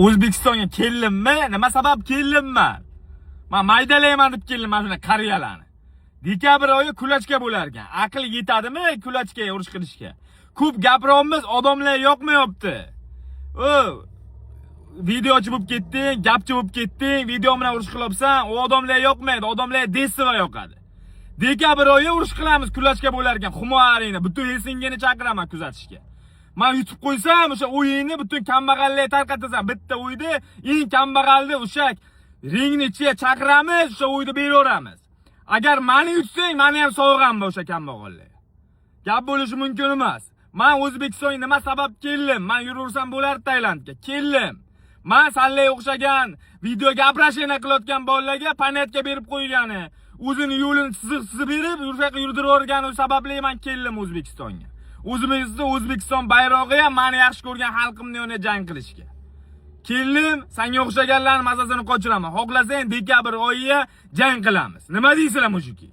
O'zbekistonga keldimmi? Nima sabab keldimman? Men maydalayman deb keldim mana shuna qariyalarni. Dekabr oyi kulachka bo'lar ekan. Aql yetadimi kulachkaga urush qilishga? Ko'p gapiryapmiz, odamlar yoqmayapti. Videochi bo'lib ketding, gapchi bo'lib ketding, video bilan urush qilyapsan, u odamlar yoqmaydi, odamlar desiva yoqadi. Dekabr oyi urush qilamiz, kulachka bo'lar ekan. Xumoaringni butun Helsingini chaqiraman kuzatishga. Men yutib qo'ysam, o'sha o'yinni butun kambag'allarga tarqatasan. Bitta o'yda eng kambag'alni o'sha ringni ichiga chaqiramiz, o'sha o'yda beraveramiz. Agar meni yutsang, meni ham sog'inma o'sha kambag'allar. Gap bo'lishi mumkin emas. Men O'zbekistonga nima sabab keldim? Men yuraversam bo'lar Tailandga. Keldim. Men sanlay o'xshagan video gaprashina qilayotgan bolalarga panetka berib qo'ygani, o'zini yo'lini sizib berib, yursaqa yurdirib sababli men keldim O'zbekistonga. O'zbekiston bayrog'i ham meni yaxshi ko'rgan xalqimni yonida jang qilishga. Keldim, senga o'xshaganlarning mazasini qochiraman. Xohlasang dekabr oyiga jang qilamiz. Nima deysizlar, mushiki?